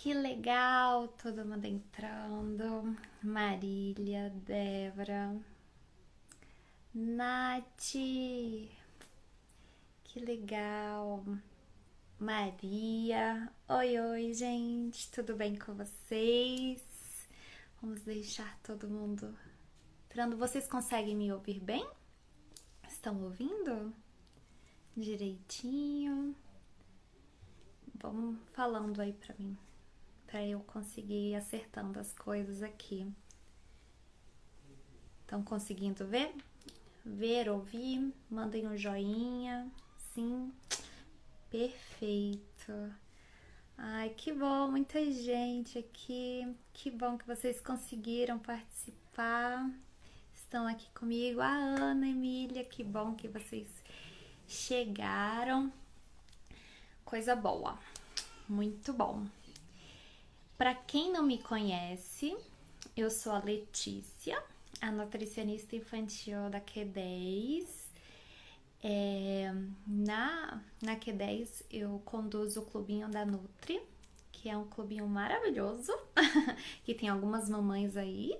que legal, todo mundo entrando. Marília, Débora, Nath, que legal. Maria, oi, oi, gente, tudo bem com vocês? Vamos deixar todo mundo entrando. Vocês conseguem me ouvir bem? Estão ouvindo? Direitinho? Vamos falando aí pra mim, pra eu conseguir ir acertando as coisas aqui. Estão conseguindo ver? Ver, ouvir? Mandem um joinha. Sim, perfeito. Ai, que bom, muita gente aqui. Que bom que vocês conseguiram participar. Estão aqui comigo a Ana, a Emília. Que bom que vocês chegaram. Coisa boa, muito bom. Para quem não me conhece, eu sou a Letícia, a nutricionista infantil da Q10. Na Q10 eu conduzo o Clubinho da Nutri, que é um clubinho maravilhoso, que tem algumas mamães aí.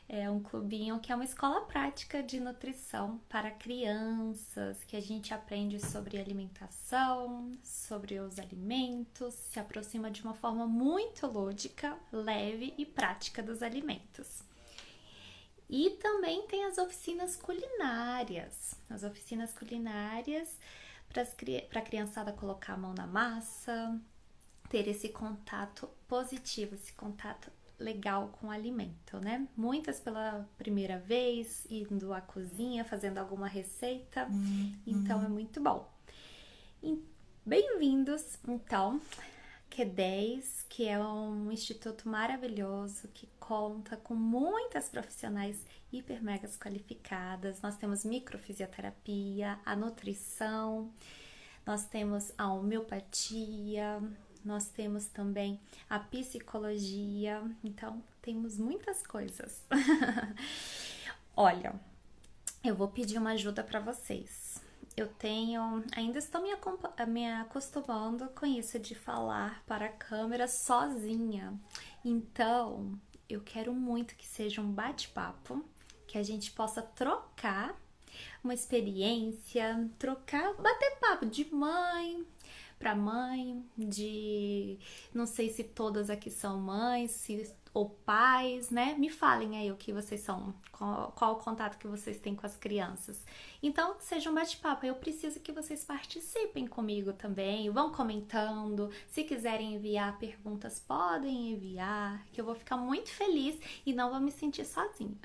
É um clubinho que é uma escola prática de nutrição para crianças, que a gente aprende sobre alimentação, sobre os alimentos, se aproxima de uma forma muito lúdica, leve e prática dos alimentos. E também tem as oficinas culinárias. As oficinas culinárias para a criançada colocar a mão na massa, ter esse contato positivo, esse contato legal com o alimento, né? Muitas pela primeira vez, indo à cozinha, fazendo alguma receita. Então é muito bom. Bem-vindos, então, Q10, que é um instituto maravilhoso que conta com muitas profissionais hiper megas qualificadas. Nós temos microfisioterapia, a nutrição, nós temos a homeopatia, nós temos também a psicologia, então temos muitas coisas. Olha, eu vou pedir uma ajuda para vocês. Ainda estou me acostumando com isso de falar para a câmera sozinha. Então, eu quero muito que seja um bate-papo, que a gente possa trocar uma experiência, bater papo de mãe para mãe, não sei se todas aqui são mães, ou pais, né? Me falem aí o que vocês são, qual o contato que vocês têm com as crianças. Então, que seja um bate-papo. Eu preciso que vocês participem comigo também, vão comentando. Se quiserem enviar perguntas, podem enviar, que eu vou ficar muito feliz e não vou me sentir sozinha.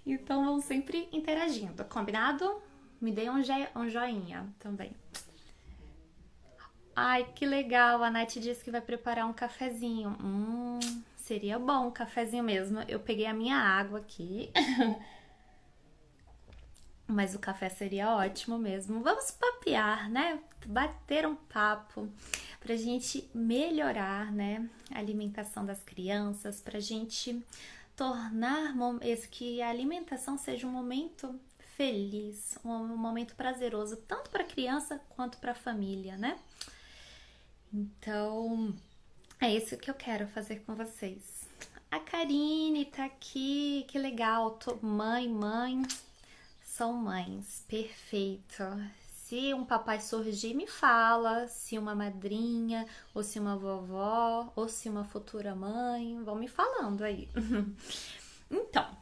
Então, vão sempre interagindo, combinado? Me deem um joinha também. Ai, que legal, a Nath disse que vai preparar um cafezinho. Seria bom um cafezinho mesmo. Eu peguei a minha água aqui. Mas o café seria ótimo mesmo. Vamos papear, né? Bater um papo pra gente melhorar, né, a alimentação das crianças, pra gente tornar que a alimentação seja um momento feliz, um momento prazeroso, tanto para a criança quanto para a família, né? Então, é isso que eu quero fazer com vocês. A Karine tá aqui, que legal. Mãe, são mães, perfeito. Se um papai surgir, me fala. Se uma madrinha, ou se uma vovó, ou se uma futura mãe, vão me falando aí. Então,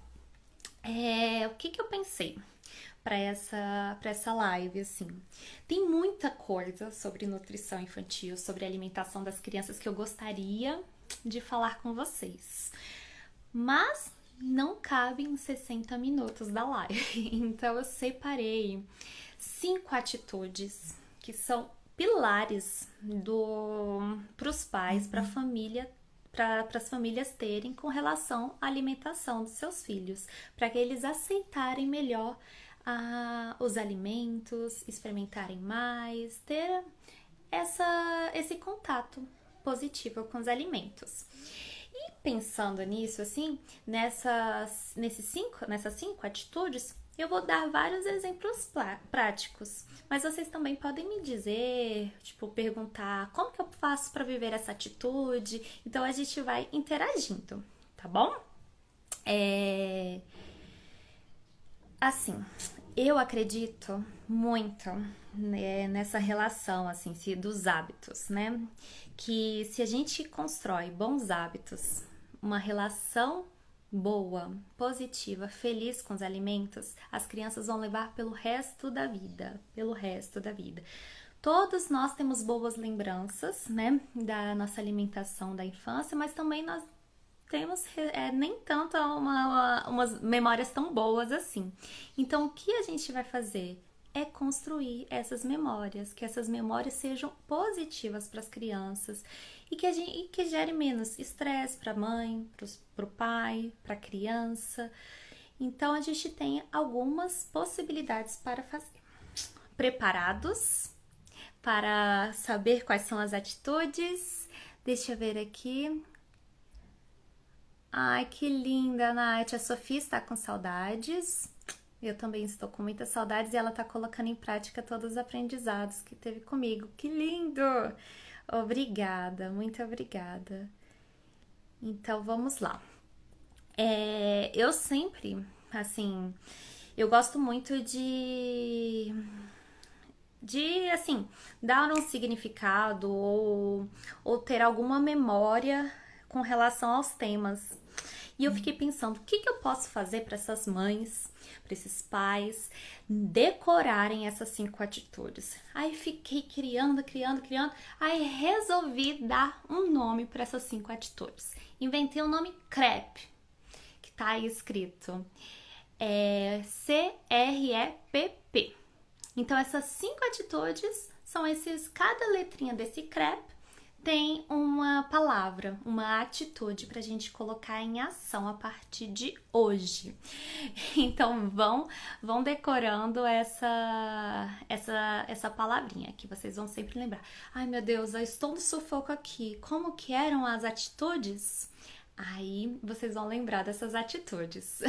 o que eu pensei para essa live, assim? Tem muita coisa sobre nutrição infantil, sobre alimentação das crianças que eu gostaria de falar com vocês. Mas não cabe em 60 minutos da live. Então eu separei 5 atitudes que são pilares para os pais, para a família, para as famílias terem com relação à alimentação dos seus filhos, para que eles aceitarem melhor os alimentos, experimentarem mais, ter esse contato positivo com os alimentos. E pensando nisso, assim, nessas 5 atitudes, Eu vou dar vários exemplos práticos, mas vocês também podem me dizer, tipo, perguntar como que eu faço para viver essa atitude. Então a gente vai interagindo, tá bom? Assim, eu acredito muito, né, nessa relação, assim, dos hábitos, né? Que se a gente constrói bons hábitos, uma relação boa, positiva, feliz com os alimentos, as crianças vão levar pelo resto da vida, pelo resto da vida. Todos nós temos boas lembranças, né, da nossa alimentação da infância, mas também nós temos nem tanto umas memórias tão boas assim. Então, o que a gente vai fazer é construir essas memórias, que essas memórias sejam positivas para as crianças e que gere menos estresse para a mãe, para o pai, para a criança. Então, a gente tem algumas possibilidades para fazer. Preparados para saber quais são as atitudes? Deixa eu ver aqui. Ai, que linda, Nath. A Sofia está com saudades. Eu também estou com muitas saudades e ela está colocando em prática todos os aprendizados que teve comigo. Que lindo! Obrigada, muito obrigada. Então, vamos lá. Eu sempre, assim, eu gosto muito assim, dar um significado ou ter alguma memória com relação aos temas. E eu fiquei pensando, o que eu posso fazer para essas mães, para esses pais decorarem essas 5 atitudes? Aí fiquei criando. Aí resolvi dar um nome para essas 5 atitudes. Inventei o nome CREP, que tá aí escrito. CREPP. Então essas 5 atitudes são cada letrinha desse CREP tem uma palavra, uma atitude para a gente colocar em ação a partir de hoje. Então vão decorando essa palavrinha que vocês vão sempre lembrar. Ai meu Deus, eu estou no sufoco aqui. Como que eram as atitudes? Aí vocês vão lembrar dessas atitudes.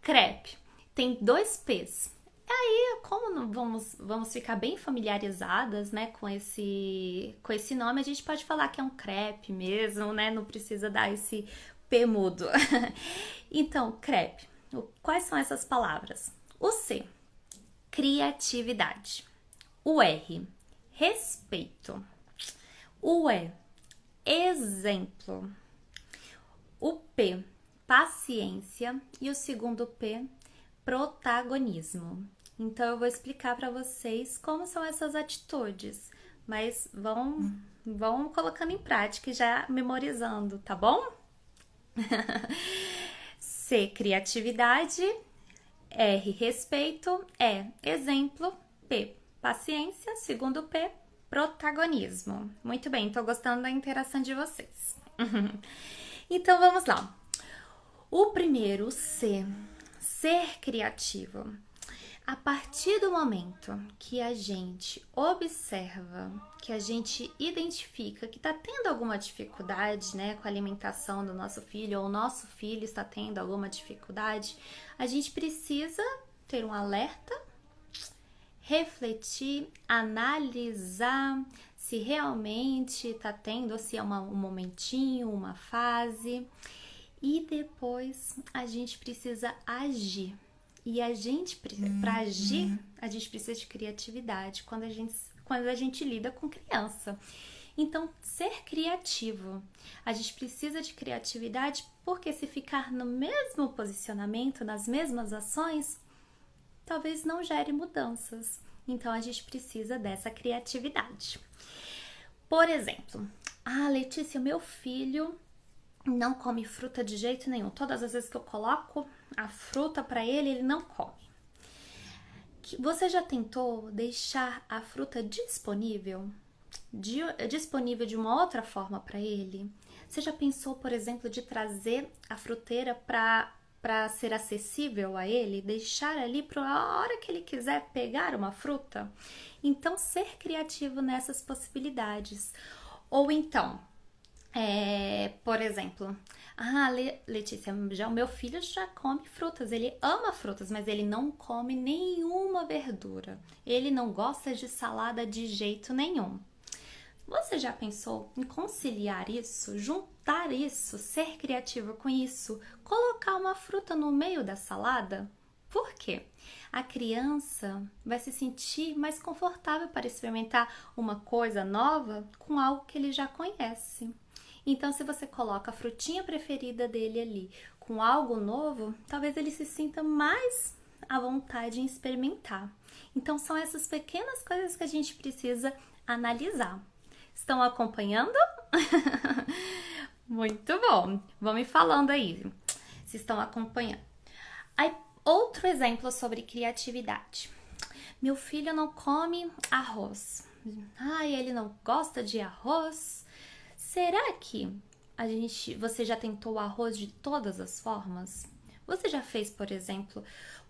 CREP tem 2 P's. Aí, como não vamos ficar bem familiarizadas, né, com esse nome, a gente pode falar que é um crepe mesmo, né? Não precisa dar esse P mudo. Então, crepe. Quais são essas palavras? O C, criatividade. O R, respeito. O E, exemplo. O P, paciência. E o segundo P, protagonismo. Então eu vou explicar para vocês como são essas atitudes, mas vão colocando em prática e já memorizando, tá bom? C, criatividade. R, respeito. E, exemplo. P, paciência. Segundo P, protagonismo. Muito bem, tô gostando da interação de vocês. Então vamos lá. O primeiro, C, ser criativo. A partir do momento que a gente observa, que a gente identifica que está tendo alguma dificuldade, né, com a alimentação do nosso filho, ou o nosso filho está tendo alguma dificuldade, a gente precisa ter um alerta, refletir, analisar se realmente está tendo, ou se é um momentinho, uma fase, e depois a gente precisa agir. E para agir, a gente precisa de criatividade quando a gente lida com criança. Então, ser criativo. A gente precisa de criatividade porque se ficar no mesmo posicionamento, nas mesmas ações, talvez não gere mudanças. Então, a gente precisa dessa criatividade. Por exemplo, Letícia, meu filho não come fruta de jeito nenhum. Todas as vezes que eu coloco a fruta para ele, ele não come. Você já tentou deixar a fruta disponível de uma outra forma para ele? Você já pensou, por exemplo, de trazer a fruteira para ser acessível a ele? Deixar ali para a hora que ele quiser pegar uma fruta? Então, ser criativo nessas possibilidades. Ou então, Por exemplo, Letícia, já o meu filho já come frutas, ele ama frutas, mas ele não come nenhuma verdura. Ele não gosta de salada de jeito nenhum. Você já pensou em conciliar isso, juntar isso, ser criativo com isso, colocar uma fruta no meio da salada? Por quê? A criança vai se sentir mais confortável para experimentar uma coisa nova com algo que ele já conhece. Então, se você coloca a frutinha preferida dele ali com algo novo, talvez ele se sinta mais à vontade em experimentar. Então, são essas pequenas coisas que a gente precisa analisar. Estão acompanhando? Muito bom. Vão me falando aí se estão acompanhando. Aí, outro exemplo sobre criatividade. Meu filho não come arroz. Ele não gosta de arroz. Será que você já tentou o arroz de todas as formas? Você já fez, por exemplo,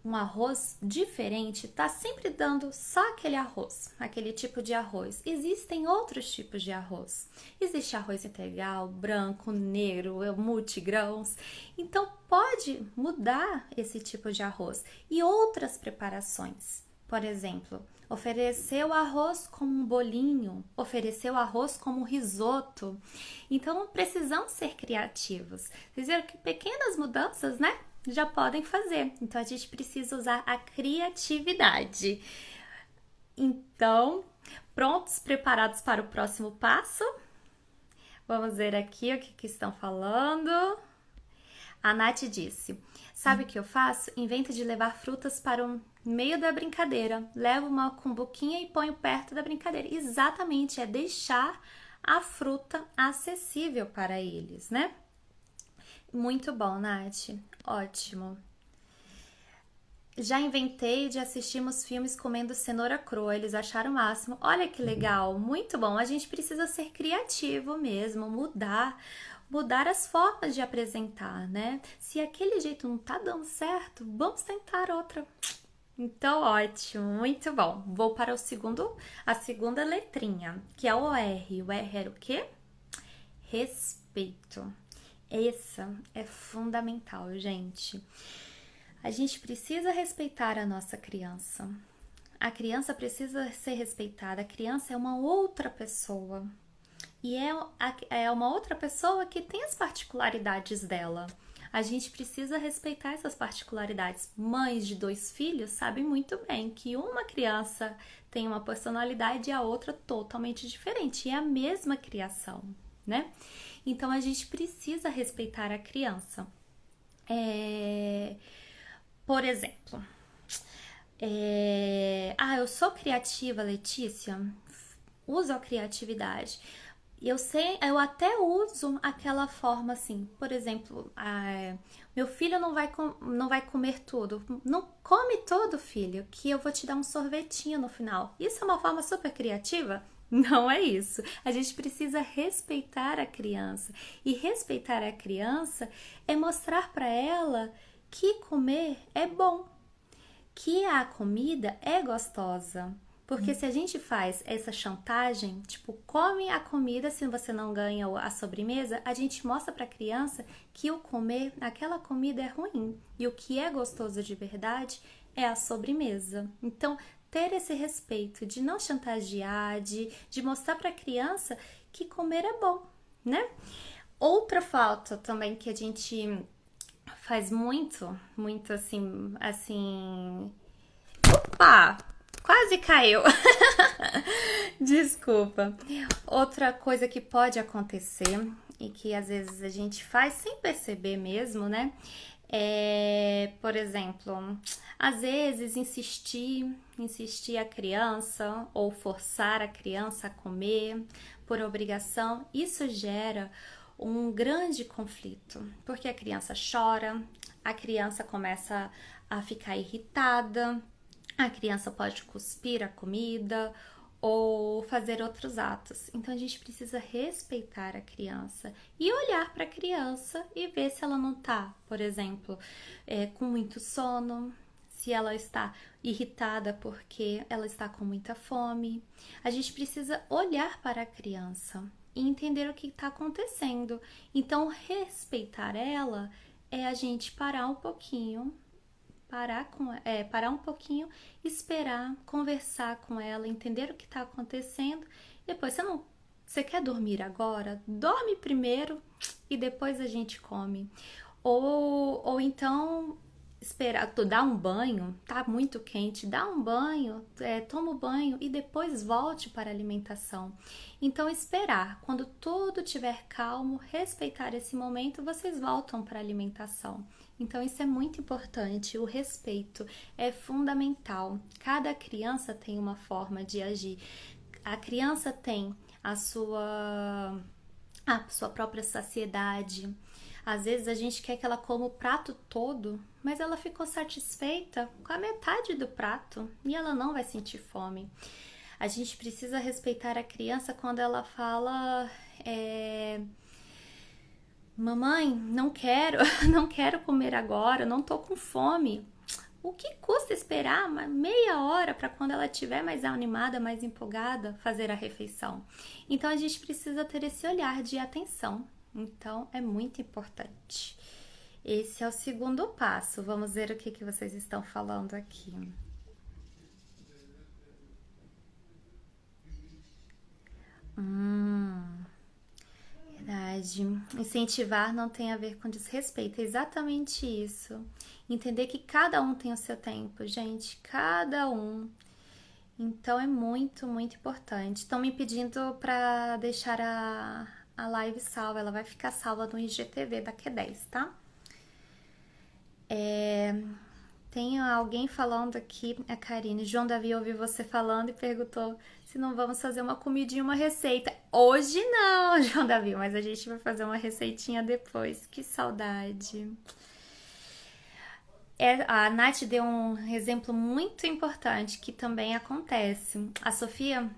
um arroz diferente? Tá sempre dando só aquele arroz, aquele tipo de arroz. Existem outros tipos de arroz. Existe arroz integral, branco, negro, multigrãos. Então pode mudar esse tipo de arroz e outras preparações. Por exemplo, oferecer o arroz como um bolinho, oferecer o arroz como um risoto. Então, precisamos ser criativos. Vocês viram que pequenas mudanças, né? Já podem fazer. Então, a gente precisa usar a criatividade. Então, prontos, preparados para o próximo passo? Vamos ver aqui o que estão falando. A Nath disse: sabe o que eu faço? Invento de levar frutas para o meio da brincadeira. Levo uma cumbuquinha e ponho perto da brincadeira. Exatamente, é deixar a fruta acessível para eles, né? Muito bom, Nath. Ótimo. Já inventei de assistirmos filmes comendo cenoura crua. Eles acharam o máximo. Olha que legal, muito bom. A gente precisa ser criativo mesmo, mudar as formas de apresentar, né? Se aquele jeito não tá dando certo, vamos tentar outra. Então, ótimo, muito bom. Vou para a segunda letrinha, que é o R. O R era o quê? Respeito. Essa é fundamental, gente. A gente precisa respeitar a nossa criança. A criança precisa ser respeitada. A criança é uma outra pessoa. E é uma outra pessoa que tem as particularidades dela. A gente precisa respeitar essas particularidades. Mães de 2 filhos sabem muito bem que uma criança tem uma personalidade e a outra totalmente diferente. E é a mesma criação, né? Então, a gente precisa respeitar a criança. Por exemplo, eu sou criativa, Letícia. Usa a criatividade. Eu até uso aquela forma assim, por exemplo, meu filho não vai comer tudo. Não come tudo, filho, que eu vou te dar um sorvetinho no final. Isso é uma forma super criativa? Não é isso. A gente precisa respeitar a criança. E respeitar a criança é mostrar para ela que comer é bom, que a comida é gostosa. Porque se a gente faz essa chantagem, tipo, come a comida se você não ganha a sobremesa, a gente mostra pra criança que aquela comida é ruim. E o que é gostoso de verdade é a sobremesa. Então, ter esse respeito de não chantagear, de mostrar pra criança que comer é bom, né? Outra falta também que a gente faz muito assim. Opa! Quase caiu. Desculpa. Outra coisa que pode acontecer e que às vezes a gente faz sem perceber mesmo, né? Por exemplo, às vezes insistir a criança ou forçar a criança a comer por obrigação, isso gera um grande conflito, porque a criança chora, a criança começa a ficar irritada, a criança pode cuspir a comida ou fazer outros atos. Então a gente precisa respeitar a criança e olhar para a criança e ver se ela não está, por exemplo, com muito sono, se ela está irritada porque ela está com muita fome. A gente precisa olhar para a criança e entender o que está acontecendo. Então, respeitar ela é a gente parar um pouquinho, parar um pouquinho, esperar, conversar com ela, entender o que está acontecendo. Depois, você quer dormir agora? Dorme primeiro e depois a gente come. Ou então esperar, dá um banho, tá muito quente, dá um banho, toma o banho e depois volte para a alimentação. Então esperar, quando tudo estiver calmo, respeitar esse momento, vocês voltam para a alimentação. Então isso é muito importante, o respeito é fundamental. Cada criança tem uma forma de agir. A criança tem a sua própria saciedade. Às vezes a gente quer que ela coma o prato todo, mas ela ficou satisfeita com a metade do prato e ela não vai sentir fome. A gente precisa respeitar a criança quando ela fala: mamãe, não quero, não quero comer agora, não tô com fome. O que custa esperar uma meia hora para quando ela estiver mais animada, mais empolgada, fazer a refeição? Então a gente precisa ter esse olhar de atenção. Então é muito importante. Esse é o segundo passo. Vamos ver o que vocês estão falando aqui. Verdade. Incentivar não tem a ver com desrespeito, é exatamente isso. Entender que cada um tem o seu tempo, gente, cada um. Então é muito, muito importante. Estão me pedindo para deixar a live salva, ela vai ficar salva no IGTV da Q10, tá? Tem alguém falando aqui, a Karine. João Davi ouviu você falando e perguntou se não vamos fazer uma comidinha, uma receita. Hoje não, João Davi, mas a gente vai fazer uma receitinha depois. Que saudade. A Nath deu um exemplo muito importante que também acontece. A Sofia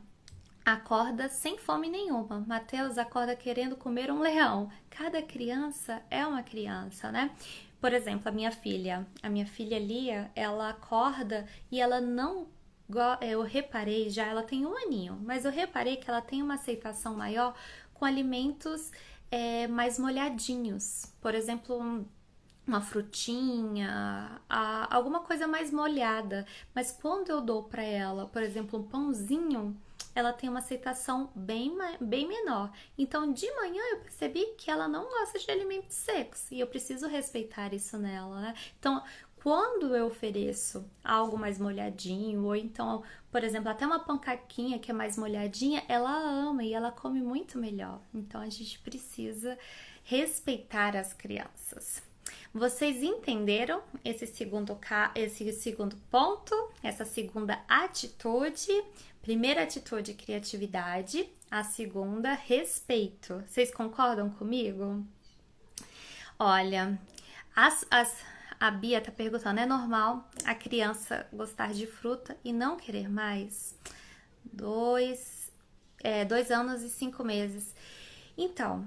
acorda sem fome nenhuma. Mateus acorda querendo comer um leão. Cada criança é uma criança, né? Por exemplo, a minha filha Lia, ela acorda e ela não. Eu reparei já, ela tem 1 aninho, mas eu reparei que ela tem uma aceitação maior com alimentos mais molhadinhos. Por exemplo, uma frutinha, alguma coisa mais molhada. Mas quando eu dou para ela, por exemplo, um pãozinho, ela tem uma aceitação bem menor. Então, de manhã eu percebi que ela não gosta de alimentos secos e eu preciso respeitar isso nela, né? Então, quando eu ofereço algo mais molhadinho, ou então, por exemplo, até uma pancaquinha que é mais molhadinha, ela ama e ela come muito melhor. Então, a gente precisa respeitar as crianças. Vocês entenderam esse segundo ponto, essa segunda atitude? Primeira atitude, criatividade. A segunda, respeito. Vocês concordam comigo? Olha, a Bia tá perguntando, é normal a criança gostar de fruta e não querer mais? 2 anos e 5 meses. Então,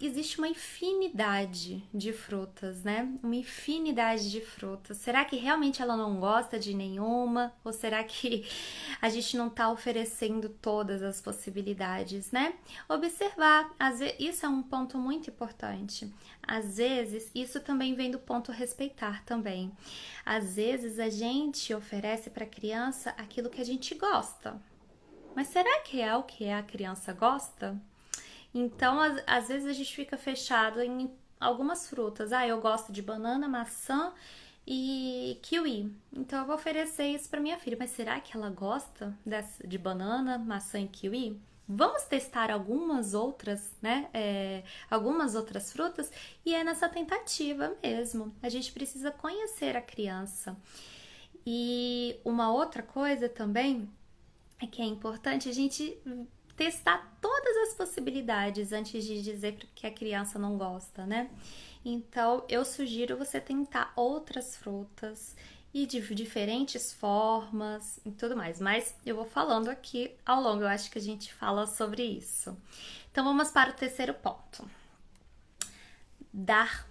existe uma infinidade de frutas, né? Uma infinidade de frutas. Será que realmente ela não gosta de nenhuma? Ou será que a gente não está oferecendo todas as possibilidades, né? Observar, isso é um ponto muito importante. Às vezes, isso também vem do ponto respeitar também. Às vezes, a gente oferece para a criança aquilo que a gente gosta. Mas será que é o que a criança gosta? Então, às vezes a gente fica fechado em algumas frutas. Eu gosto de banana, maçã e kiwi. Então, eu vou oferecer isso para minha filha. Mas será que ela gosta de banana, maçã e kiwi? Vamos testar algumas outras, né? Algumas outras frutas e é nessa tentativa mesmo. A gente precisa conhecer a criança. E uma outra coisa também é que é importante a gente testar todas as possibilidades antes de dizer que a criança não gosta, né? Então, eu sugiro você tentar outras frutas e de diferentes formas e tudo mais. Mas eu vou falando aqui ao longo, eu acho que a gente fala sobre isso. Então, vamos para o terceiro ponto. Dar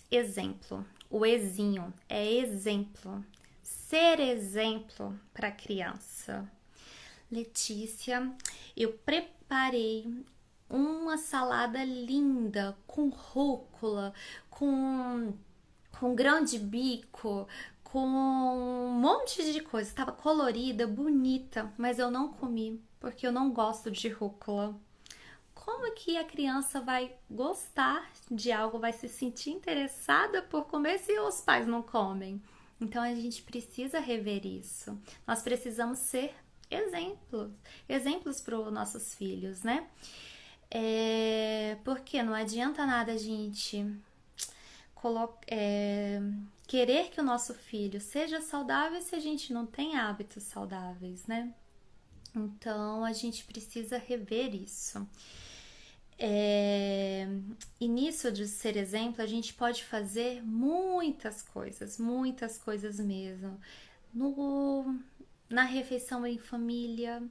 exemplo. O exinho é exemplo. Ser exemplo para a criança. Letícia, eu preparei uma salada linda, com rúcula, com, com grão de bico, com um monte de coisa. Estava colorida, bonita, mas eu não comi, porque eu não gosto de rúcula. Como que a criança vai gostar de algo, vai se sentir interessada por comer se os pais não comem? Então a gente precisa rever isso. Nós precisamos ser exemplos para os nossos filhos, né? Porque não adianta nada a gente querer que o nosso filho seja saudável se a gente não tem hábitos saudáveis, né? Então a gente precisa rever isso. E nisso de ser exemplo, a gente pode fazer muitas coisas mesmo. Na refeição em família,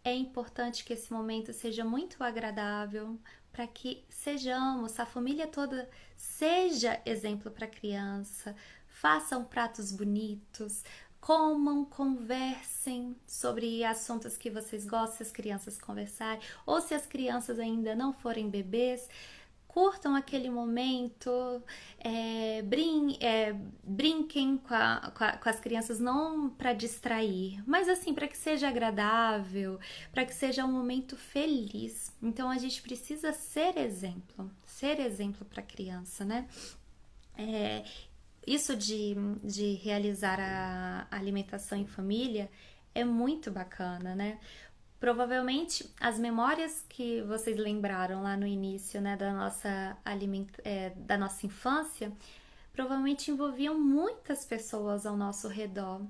é importante que esse momento seja muito agradável para que sejamos, a família toda seja exemplo para a criança, façam pratos bonitos, comam, conversem sobre assuntos que vocês gostam, se as crianças conversarem, ou se as crianças ainda não forem bebês, curtam aquele momento, brinquem com as crianças, não para distrair, mas assim, para que seja agradável, para que seja um momento feliz. Então a gente precisa ser exemplo para a criança, né? Isso de realizar a alimentação em família é muito bacana, né? Provavelmente as memórias que vocês lembraram lá no início, né, da nossa infância, provavelmente envolviam muitas pessoas ao nosso redor.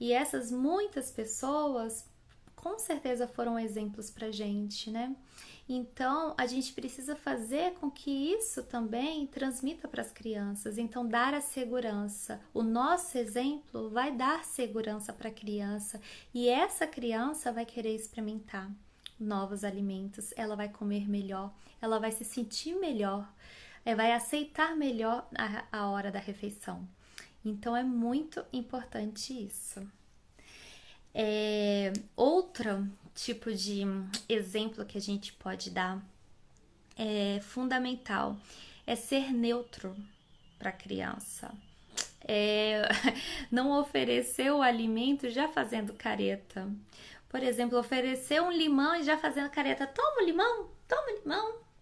E essas muitas pessoas com certeza foram exemplos pra gente, né? Então, a gente precisa fazer com que isso também transmita para as crianças. Então, dar a segurança. O nosso exemplo vai dar segurança para a criança e essa criança vai querer experimentar novos alimentos, ela vai comer melhor, ela vai se sentir melhor, vai aceitar melhor a hora da refeição. Então, é muito importante isso. Outro tipo de exemplo que a gente pode dar fundamental é ser neutro para a criança. Não oferecer o alimento já fazendo careta. Por exemplo, oferecer um limão e já fazendo careta. Toma um limão,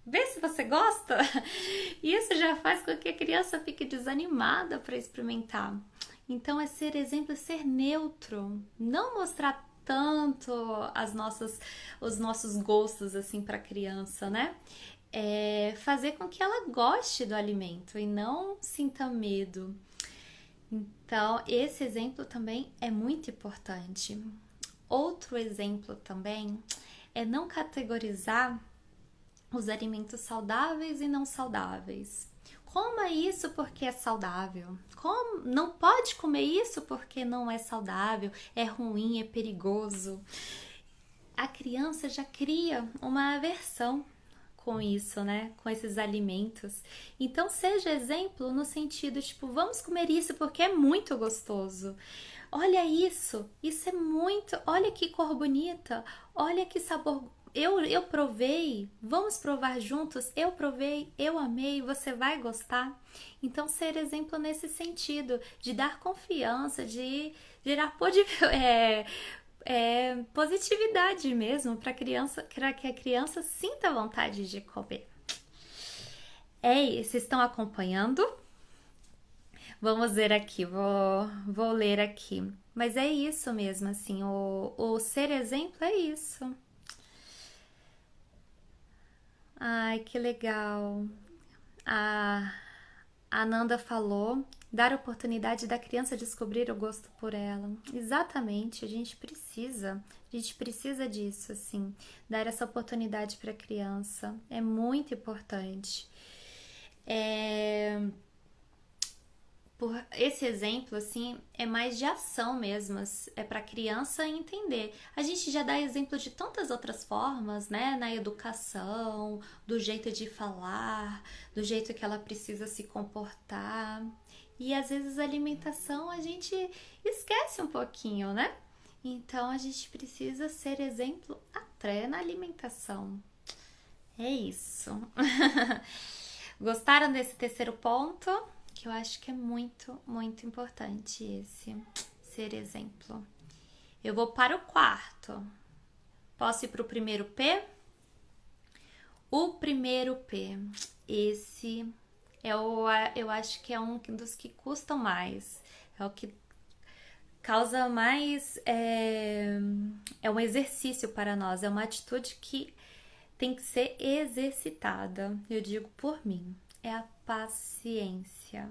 vê se você gosta. Isso já faz com que a criança fique desanimada para experimentar. Então, ser exemplo, ser neutro, não mostrar tanto os nossos gostos assim para a criança, né? Fazer com que ela goste do alimento e não sinta medo. Então, esse exemplo também é muito importante. Outro exemplo também é não categorizar os alimentos saudáveis e não saudáveis. Coma isso porque é saudável. Não pode comer isso porque não é saudável, é ruim, é perigoso. A criança já cria uma aversão com isso, né? Com esses alimentos. Então seja exemplo no sentido, tipo, vamos comer isso porque é muito gostoso. Olha isso é muito, olha que cor bonita, olha que sabor. Eu provei, vamos provar juntos. Eu provei, eu amei, você vai gostar. Então, ser exemplo nesse sentido, de dar confiança, de gerar positividade mesmo para que a criança sinta vontade de comer. Vocês estão acompanhando? Vamos ver aqui, vou ler aqui. Mas é isso mesmo, assim, o ser exemplo é isso. Ai, que legal. A Ananda falou, dar oportunidade da criança descobrir o gosto por ela. Exatamente, a gente precisa disso, assim, dar essa oportunidade para a criança. É muito importante. Por esse exemplo, assim, é mais de ação mesmo, é para a criança entender. A gente já dá exemplo de tantas outras formas, né? Na educação, do jeito de falar, do jeito que ela precisa se comportar. E às vezes a alimentação a gente esquece um pouquinho, né? Então a gente precisa ser exemplo até na alimentação. É isso. Gostaram desse terceiro ponto? Que eu acho que é muito, muito importante esse ser exemplo. Eu vou para o quarto. Posso ir para o primeiro P? O primeiro P, esse eu acho que é um dos que custam mais. É o que causa mais. É um exercício para nós, é uma atitude que tem que ser exercitada. Eu digo por mim, é a paciência.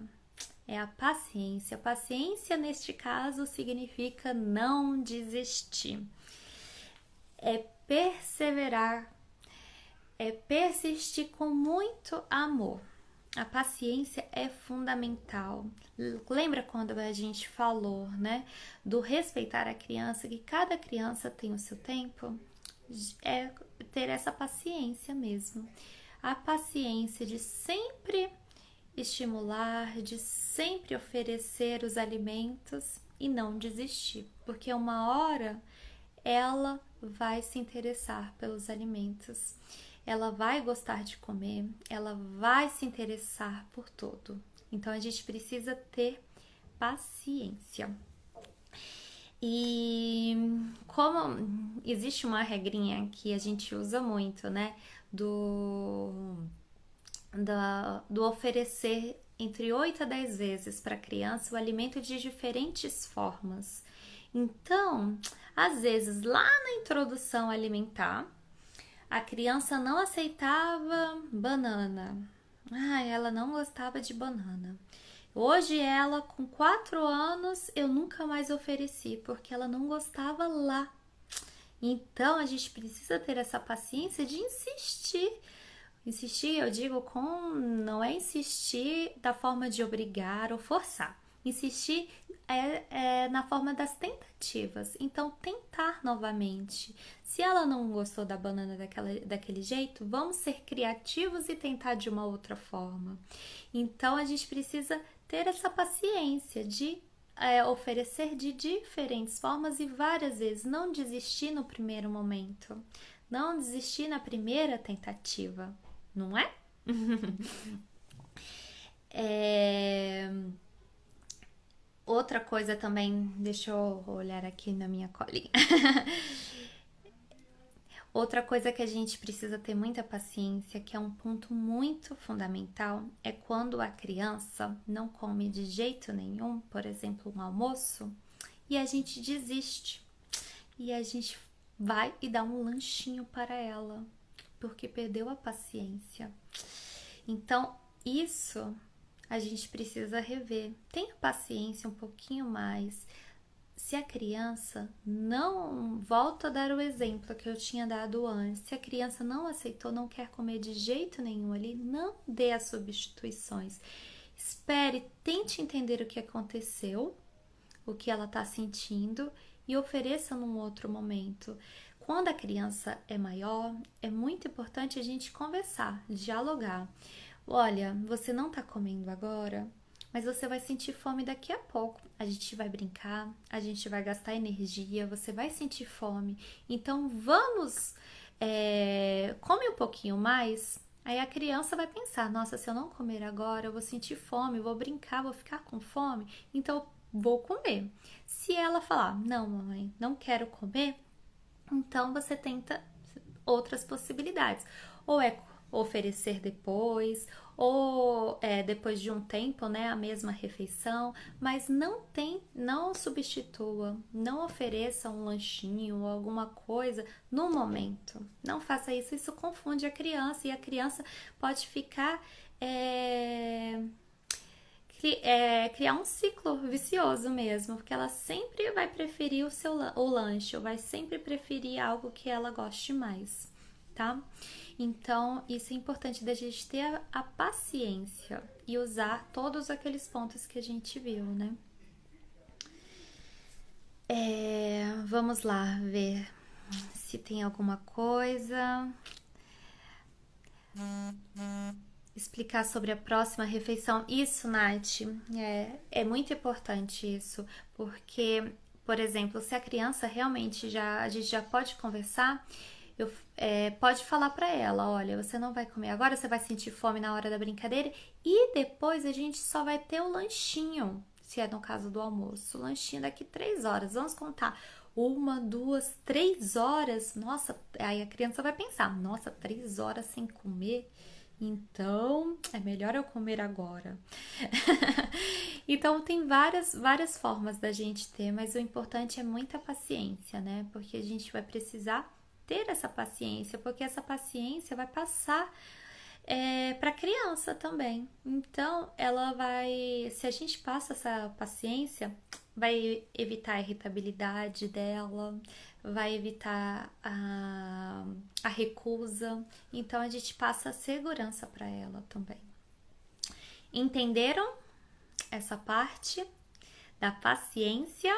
É a paciência. Paciência, neste caso, significa não desistir. É perseverar, é persistir com muito amor. A paciência é fundamental. Lembra quando a gente falou, né, do respeitar a criança, que cada criança tem o seu tempo? É ter essa paciência mesmo. A paciência de sempre estimular, de sempre oferecer os alimentos e não desistir, porque uma hora ela vai se interessar pelos alimentos, ela vai gostar de comer, ela vai se interessar por tudo. Então a gente precisa ter paciência. E como existe uma regrinha que a gente usa muito, né? Do oferecer entre 8 a 10 vezes para a criança o alimento de diferentes formas. Então, às vezes, lá na introdução alimentar, a criança não aceitava banana. Ela não gostava de banana. Hoje ela, com 4 anos, eu nunca mais ofereci, porque ela não gostava lá. Então, a gente precisa ter essa paciência de insistir. Insistir, eu digo, não é insistir da forma de obrigar ou forçar. Insistir na forma das tentativas. Então, tentar novamente. Se ela não gostou da banana daquele jeito, vamos ser criativos e tentar de uma outra forma. Então, a gente precisa ter essa paciência de oferecer de diferentes formas e várias vezes. Não desistir no primeiro momento. Não desistir na primeira tentativa. Não é? Outra coisa também, deixa eu olhar aqui na minha colinha. Outra coisa que a gente precisa ter muita paciência, que é um ponto muito fundamental, é quando a criança não come de jeito nenhum, por exemplo, um almoço, e a gente desiste. E a gente vai e dá um lanchinho para ela, porque perdeu a paciência. Então, isso a gente precisa rever. Tenha paciência um pouquinho mais. Se a criança não... Volto a dar o exemplo que eu tinha dado antes. Se a criança não aceitou, não quer comer de jeito nenhum ali, não dê as substituições. Espere, tente entender o que aconteceu, o que ela está sentindo e ofereça num outro momento. Quando a criança é maior, é muito importante a gente conversar, dialogar. Olha, você não está comendo agora, mas você vai sentir fome daqui a pouco. A gente vai brincar, a gente vai gastar energia, você vai sentir fome. Então vamos, come um pouquinho mais. Aí a criança vai pensar, nossa, se eu não comer agora, eu vou sentir fome, vou brincar, vou ficar com fome, então vou comer. Se ela falar, não, mamãe, não quero comer, então você tenta outras possibilidades. Ou é oferecer depois, ou depois de um tempo, né, a mesma refeição, mas não substitua, não ofereça um lanchinho ou alguma coisa no momento. Não faça isso, isso confunde a criança e a criança pode ficar criar um ciclo vicioso mesmo, porque ela sempre vai preferir o lanche, ou vai sempre preferir algo que ela goste mais, tá? Então, isso é importante da gente ter a paciência e usar todos aqueles pontos que a gente viu, né? Vamos lá ver se tem alguma coisa. Explicar sobre a próxima refeição. Isso, Nath, é muito importante isso, porque, por exemplo, se a criança realmente a gente já pode conversar, Pode falar pra ela, olha, você não vai comer agora, você vai sentir fome na hora da brincadeira e depois a gente só vai ter o lanchinho, se é no caso do almoço. O lanchinho daqui 3 horas, vamos contar. 1, 2, 3 horas. Nossa, aí a criança vai pensar, nossa, 3 horas sem comer? Então, é melhor eu comer agora. Então, tem várias formas da gente ter, mas o importante é muita paciência, né? Porque a gente vai precisar ter essa paciência, porque essa paciência vai passar para a criança também. Então, ela vai, se a gente passa essa paciência, vai evitar a irritabilidade dela, vai evitar a recusa. Então, a gente passa a segurança para ela também. Entenderam essa parte da paciência?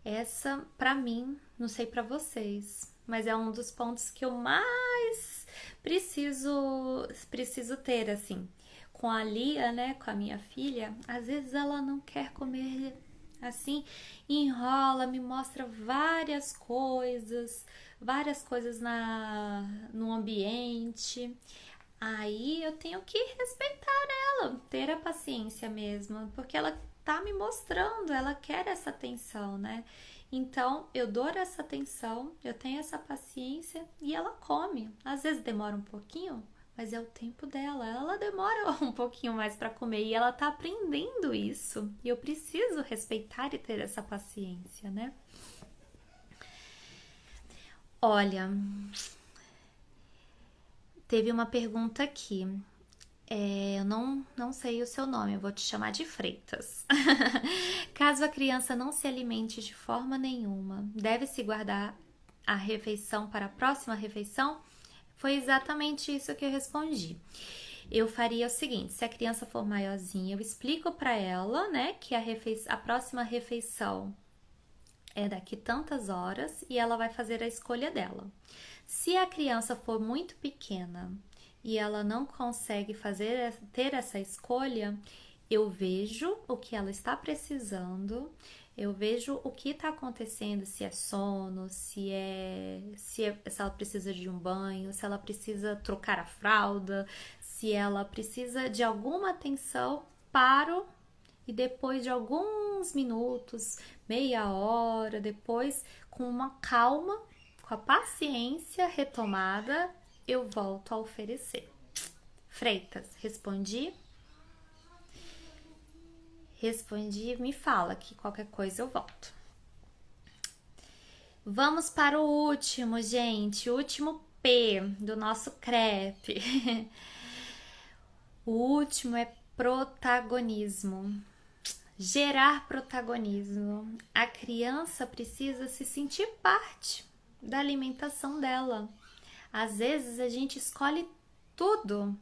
Essa, para mim, não sei para vocês, mas é um dos pontos que eu mais preciso ter, assim. Com a Lia, né, com a minha filha, às vezes ela não quer comer assim, enrola, me mostra várias coisas no ambiente. Aí eu tenho que respeitar ela, ter a paciência mesmo, porque ela tá me mostrando, ela quer essa atenção, né? Então eu dou essa atenção, eu tenho essa paciência e ela come. Às vezes demora um pouquinho, mas é o tempo dela. Ela demora um pouquinho mais para comer e ela tá aprendendo isso. E eu preciso respeitar e ter essa paciência, né? Olha, teve uma pergunta aqui. Eu não sei o seu nome, eu vou te chamar de Freitas. Caso a criança não se alimente de forma nenhuma, deve-se guardar a refeição para a próxima refeição? Foi exatamente isso que eu respondi. Eu faria o seguinte, se a criança for maiorzinha, eu explico para ela, né, que a próxima refeição é daqui tantas horas e ela vai fazer a escolha dela. Se a criança for muito pequena e ela não consegue ter essa escolha, eu vejo o que ela está precisando, eu vejo o que está acontecendo, se é sono, se ela precisa de um banho, se ela precisa trocar a fralda, se ela precisa de alguma atenção, paro e depois de alguns minutos, meia hora, depois, com uma calma, com a paciência retomada, eu volto a oferecer. Freitas, respondi? Respondi, me fala que qualquer coisa eu volto. Vamos para o último, gente, o último P do nosso crepe. O último é protagonismo. Gerar protagonismo. A criança precisa se sentir parte da alimentação dela. Às vezes a gente escolhe tudo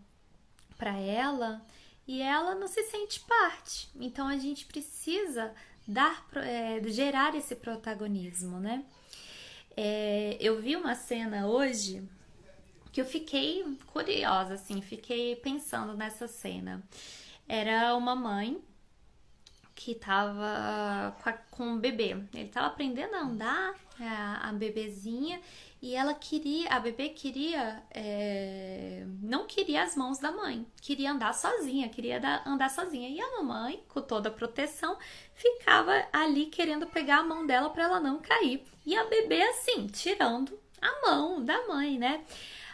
para ela e ela não se sente parte. Então a gente precisa gerar esse protagonismo, né? Eu vi uma cena hoje que eu fiquei curiosa, assim, fiquei pensando nessa cena. Era uma mãe que tava com um bebê. Ele tava aprendendo a andar, a bebezinha, e a bebê queria, não queria as mãos da mãe, queria andar sozinha, andar sozinha. E a mamãe, com toda a proteção, ficava ali querendo pegar a mão dela para ela não cair. E a bebê, assim, tirando a mão da mãe, né?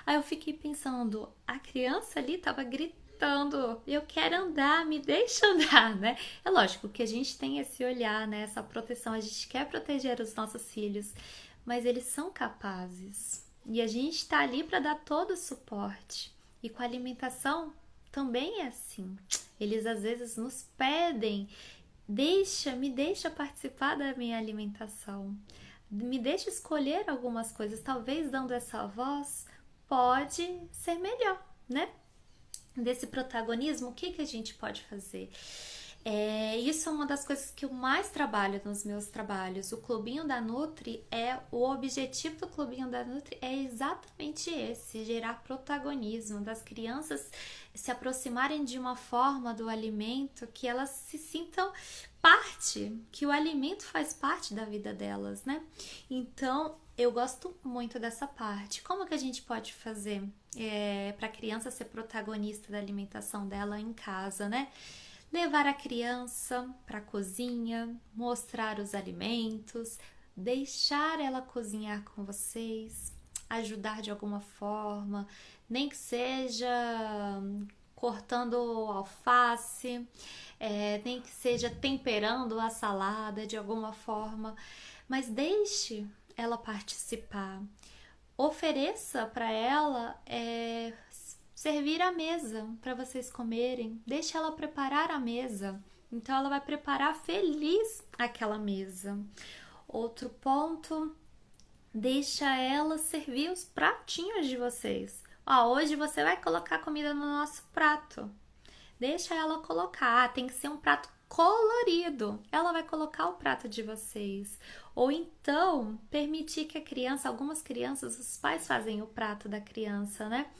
Aí eu fiquei pensando, a criança ali tava gritando, eu quero andar, me deixa andar, né? É lógico que a gente tem esse olhar, né? Essa proteção, a gente quer proteger os nossos filhos, mas eles são capazes. E a gente tá ali para dar todo o suporte. E com a alimentação também é assim. Eles às vezes nos pedem, me deixa participar da minha alimentação. Me deixa escolher algumas coisas, talvez dando essa voz pode ser melhor, né? Desse protagonismo, o que a gente pode fazer? Isso é uma das coisas que eu mais trabalho nos meus trabalhos. O Clubinho da Nutri o objetivo do Clubinho da Nutri é exatamente esse, gerar protagonismo, das crianças se aproximarem de uma forma do alimento que elas se sintam parte, que o alimento faz parte da vida delas, né? Então, eu gosto muito dessa parte. Como que a gente pode fazer para a criança ser protagonista da alimentação dela em casa, né? Levar a criança para a cozinha, mostrar os alimentos, deixar ela cozinhar com vocês, ajudar de alguma forma, nem que seja cortando alface, nem que seja temperando a salada de alguma forma, mas deixe ela participar. Ofereça para ela servir a mesa para vocês comerem. Deixe ela preparar a mesa. Então ela vai preparar feliz aquela mesa. Outro ponto, deixa ela servir os pratinhos de vocês. Hoje você vai colocar comida no nosso prato. Deixa ela colocar, tem que ser um prato colorido. Ela vai colocar o prato de vocês. Ou então, permitir que a criança, algumas crianças, os pais fazem o prato da criança, né?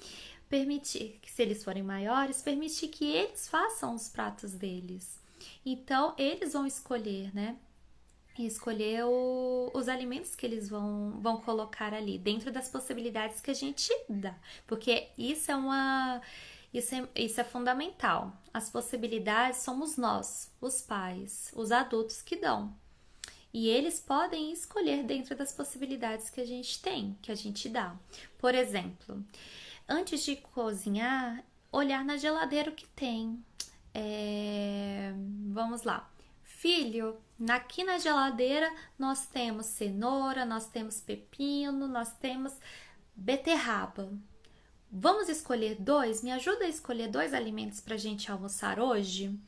Permitir que, se eles forem maiores, permitir que eles façam os pratos deles. Então, eles vão escolher, né? Escolher os alimentos que eles vão colocar ali, dentro das possibilidades que a gente dá. Porque isso é fundamental. As possibilidades somos nós, os pais, os adultos que dão. E eles podem escolher dentro das possibilidades que a gente tem, que a gente dá. Por exemplo, antes de cozinhar, olhar na geladeira o que tem. Vamos lá. Filho, aqui na geladeira nós temos cenoura, nós temos pepino, nós temos beterraba. Vamos escolher 2? Me ajuda a escolher 2 alimentos para a gente almoçar hoje?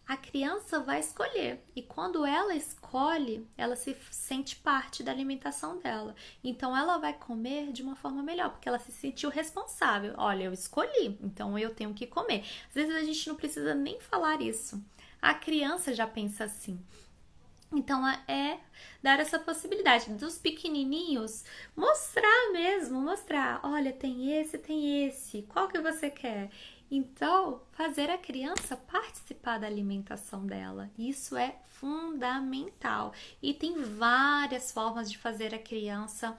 A criança vai escolher, e quando ela escolhe, ela se sente parte da alimentação dela. Então ela vai comer de uma forma melhor, porque ela se sentiu responsável. Olha, eu escolhi, então eu tenho que comer. Às vezes a gente não precisa nem falar isso. A criança já pensa assim. Então é dar essa possibilidade dos pequenininhos, mostrar, olha, tem esse, qual que você quer? Então, fazer a criança participar da alimentação dela, isso é fundamental. E tem várias formas de fazer a criança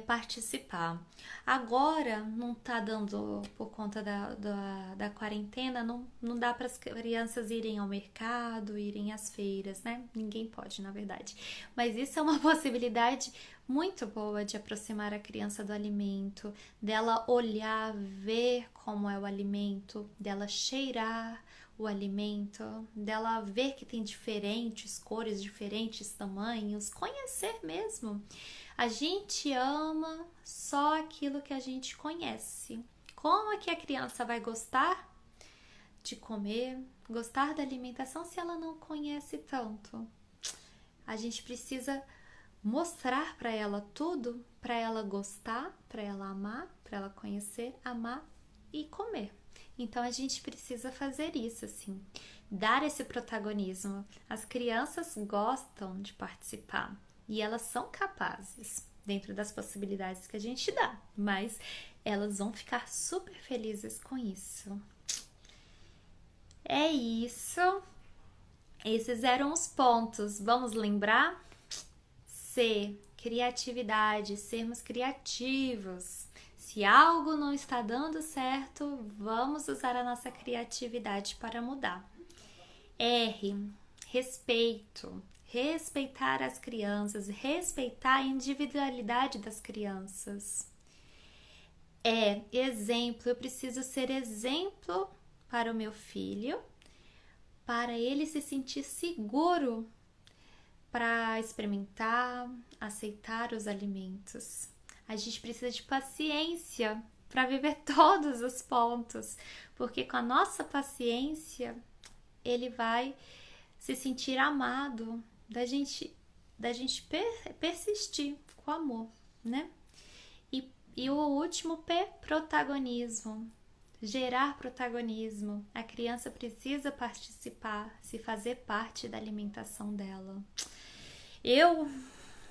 participar. Agora, não tá dando, por conta da quarentena, não dá para as crianças irem ao mercado, irem às feiras, né? Ninguém pode, na verdade. Mas isso é uma possibilidade muito boa de aproximar a criança do alimento, dela olhar, ver como é o alimento, dela cheirar o alimento, dela ver que tem diferentes cores, diferentes tamanhos, conhecer mesmo. A gente ama só aquilo que a gente conhece. Como é que a criança vai gostar de comer, gostar da alimentação se ela não conhece tanto? A gente precisa mostrar para ela tudo, para ela gostar, para ela amar, para ela conhecer, amar e comer. Então a gente precisa fazer isso, assim, dar esse protagonismo. As crianças gostam de participar e elas são capazes, dentro das possibilidades que a gente dá, mas elas vão ficar super felizes com isso. É isso. Esses eram os pontos. Vamos lembrar? Criatividade, sermos criativos. Se algo não está dando certo, vamos usar a nossa criatividade para mudar. Respeito. Respeitar as crianças, respeitar a individualidade das crianças. Exemplo. Eu preciso ser exemplo para o meu filho, para ele se sentir seguro para experimentar, aceitar os alimentos. A gente precisa de paciência para viver todos os pontos, porque com a nossa paciência ele vai se sentir amado, da gente persistir com amor, né? E o último P, protagonismo. gerar protagonismo. A criança precisa participar, se fazer parte da alimentação dela. Eu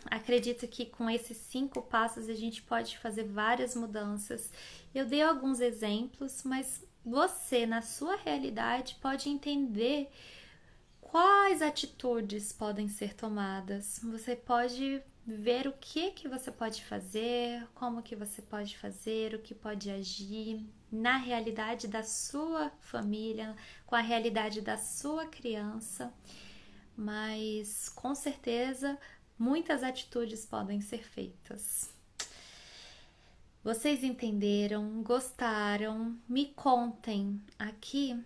acredito que com esses 5 passos a gente pode fazer várias mudanças. Eu dei alguns exemplos, mas você, na sua realidade, pode entender quais atitudes podem ser tomadas. Você pode ver o que você pode fazer, como que você pode fazer, o que pode agir na realidade da sua família, com a realidade da sua criança. Mas com certeza muitas atitudes podem ser feitas. Vocês entenderam? Gostaram? Me contem aqui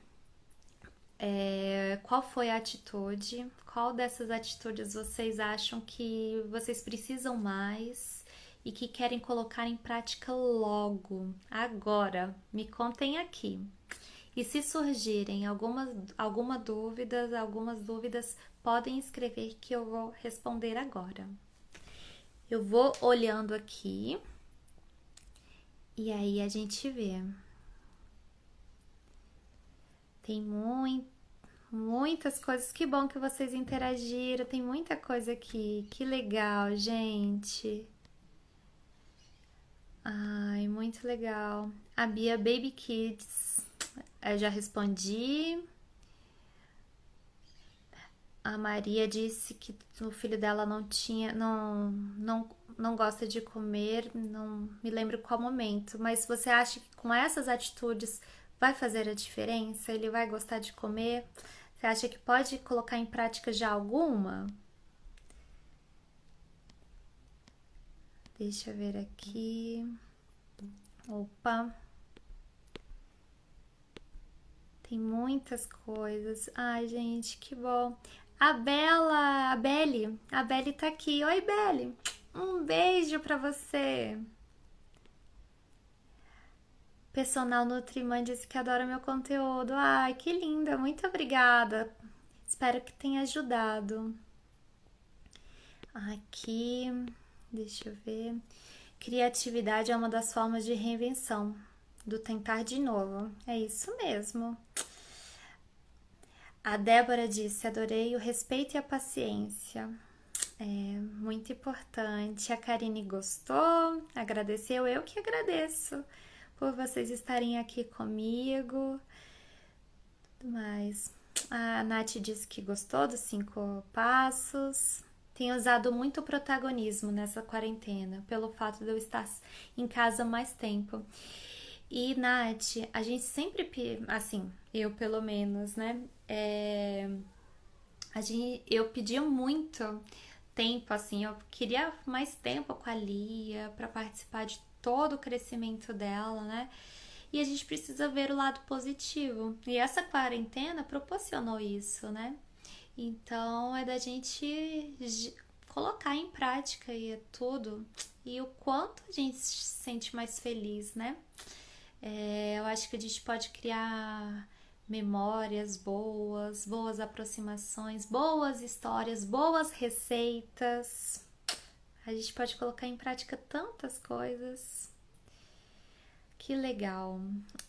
qual foi a atitude, qual dessas atitudes vocês acham que vocês precisam mais e que querem colocar em prática logo, agora. Me contem aqui. E se surgirem algumas dúvidas, podem escrever que eu vou responder agora. Eu vou olhando aqui e aí a gente vê. Tem muitas coisas. Que bom que vocês interagiram. Tem muita coisa aqui. Que legal, gente. Ai, muito legal. A Bia Baby Kids. Eu já respondi. A Maria disse que o filho dela não gosta de comer, não me lembro qual momento, mas você acha que com essas atitudes vai fazer a diferença? Ele vai gostar de comer? Você acha que pode colocar em prática já alguma? Deixa eu ver aqui. Opa. Tem muitas coisas. Ai, gente, que bom. A Belle tá aqui. Oi, Belle. Um beijo pra você. Personal Nutrimã disse que adora meu conteúdo. Ai, que linda. Muito obrigada. Espero que tenha ajudado. Aqui, deixa eu ver. Criatividade é uma das formas de reinvenção, do tentar de novo. É isso mesmo. A Débora disse: adorei o respeito e a paciência. É muito importante. A Karine gostou, agradeceu. Eu que agradeço por vocês estarem aqui comigo. Mas a Nath disse que gostou dos 5 passos. Tenho usado muito protagonismo nessa quarentena, pelo fato de eu estar em casa mais tempo. E, Nath, a gente sempre, assim, eu pelo menos, né? Eu pedia muito tempo, assim, eu queria mais tempo com a Lia para participar de todo o crescimento dela, né? E a gente precisa ver o lado positivo. E essa quarentena proporcionou isso, né? Então é da gente colocar em prática e é tudo. E o quanto a gente se sente mais feliz, né? Eu acho que a gente pode criar memórias boas aproximações, boas histórias, boas receitas. A gente pode colocar em prática tantas coisas. Que legal.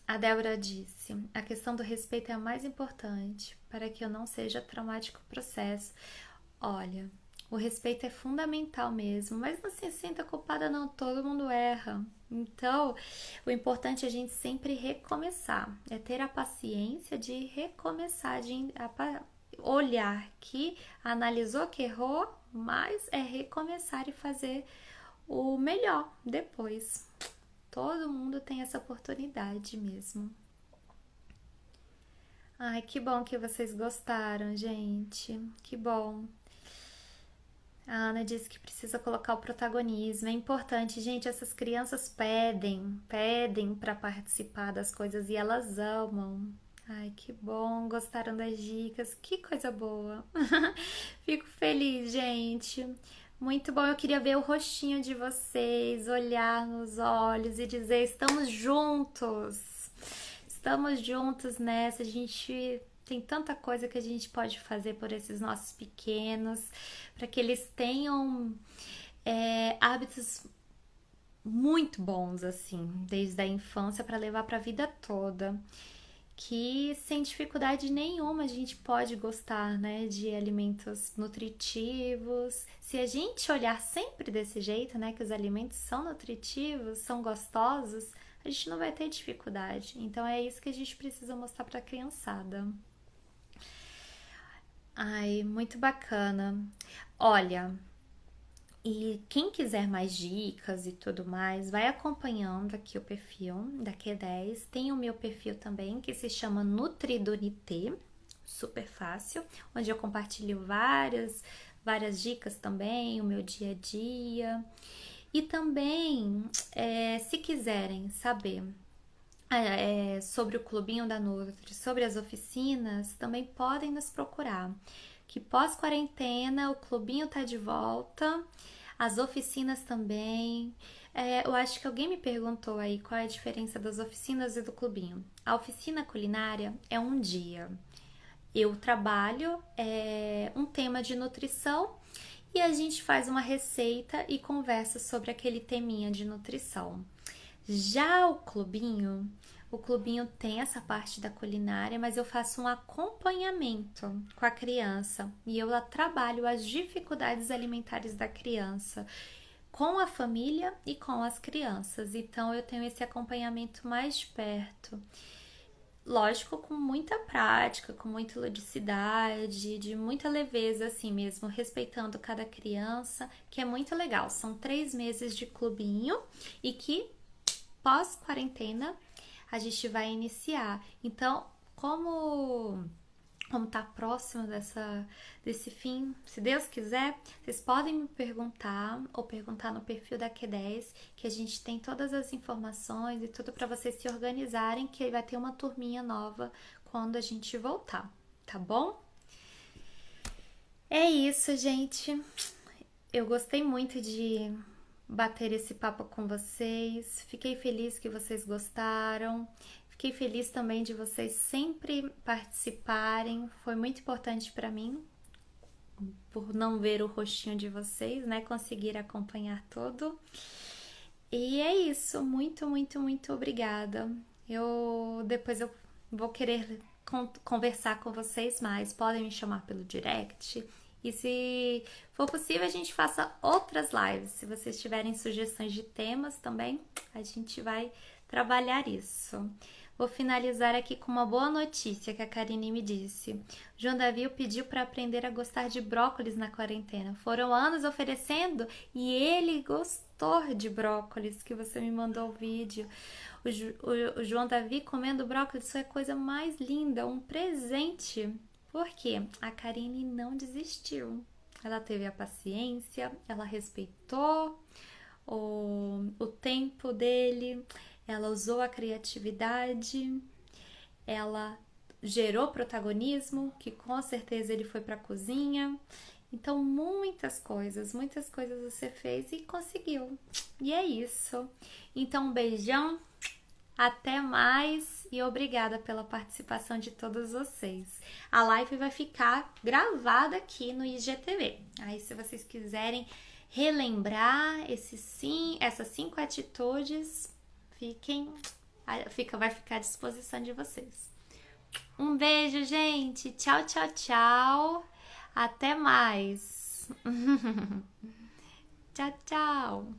A Débora disse: a questão do respeito é a mais importante para que eu não seja traumático o processo. Olha, o respeito é fundamental mesmo, mas não se sinta culpada não, todo mundo erra. Então, o importante é a gente sempre recomeçar, é ter a paciência de recomeçar, de olhar que analisou que errou, mas é recomeçar e fazer o melhor depois. Todo mundo tem essa oportunidade mesmo. Ai, que bom que vocês gostaram, gente. Que bom. A Ana disse que precisa colocar o protagonismo. É importante, gente. Essas crianças pedem para participar das coisas e elas amam. Ai, que bom. Gostaram das dicas. Que coisa boa. Fico feliz, gente. Muito bom. Eu queria ver o rostinho de vocês, olhar nos olhos e dizer: estamos juntos. Estamos juntos nessa. A gente tem tanta coisa que a gente pode fazer por esses nossos pequenos, para que eles tenham hábitos muito bons, assim, desde a infância para levar para a vida toda. Que sem dificuldade nenhuma a gente pode gostar, né, de alimentos nutritivos. Se a gente olhar sempre desse jeito, né, que os alimentos são nutritivos, são gostosos, a gente não vai ter dificuldade. Então é isso que a gente precisa mostrar para a criançada. Ai, muito bacana. Olha, e quem quiser mais dicas e tudo mais, vai acompanhando aqui o perfil da Q10. Tem o meu perfil também, que se chama Nutridunité, super fácil, onde eu compartilho várias dicas também, o meu dia a dia. E também, se quiserem saber sobre o Clubinho da Nutri, sobre as oficinas, também podem nos procurar. Que pós-quarentena o Clubinho tá de volta, as oficinas também. Eu acho que alguém me perguntou aí qual é a diferença das oficinas e do Clubinho. A oficina culinária é um dia. Eu trabalho um tema de nutrição e a gente faz uma receita e conversa sobre aquele teminha de nutrição. Já o clubinho tem essa parte da culinária, mas eu faço um acompanhamento com a criança e eu trabalho as dificuldades alimentares da criança com a família e com as crianças. Então eu tenho esse acompanhamento mais de perto. Lógico, com muita prática, com muita ludicidade, de muita leveza, assim mesmo, respeitando cada criança, que é muito legal. São 3 meses de clubinho e que pós-quarentena a gente vai iniciar. Então, como tá próximo desse fim, se Deus quiser, vocês podem me perguntar ou perguntar no perfil da Q10, que a gente tem todas as informações e tudo para vocês se organizarem, que vai ter uma turminha nova quando a gente voltar, tá bom? É isso, gente. Eu gostei muito de bater esse papo com vocês. Fiquei feliz que vocês gostaram. Fiquei feliz também de vocês sempre participarem. Foi muito importante para mim, por não ver o rostinho de vocês, né? Conseguir acompanhar tudo. E é isso. Muito, muito, muito obrigada. Depois eu vou querer conversar com vocês mais. Podem me chamar pelo direct. E se for possível, a gente faça outras lives. Se vocês tiverem sugestões de temas também, a gente vai trabalhar isso. Vou finalizar aqui com uma boa notícia que a Karine me disse. João Davi pediu para aprender a gostar de brócolis na quarentena. Foram anos oferecendo e ele gostou de brócolis, que você me mandou o vídeo. O João Davi comendo brócolis, isso é a coisa mais linda, um presente. Porque a Karine não desistiu. Ela teve a paciência, ela respeitou o tempo dele, ela usou a criatividade, ela gerou protagonismo, que com certeza ele foi para a cozinha. Então, muitas coisas você fez e conseguiu. E é isso. Então, um beijão, até mais e obrigada pela participação de todos vocês. A live vai ficar gravada aqui no IGTV. Aí, se vocês quiserem relembrar essas 5 atitudes, vai ficar à disposição de vocês. Um beijo, gente. Tchau, tchau, tchau. Até mais. Tchau, tchau.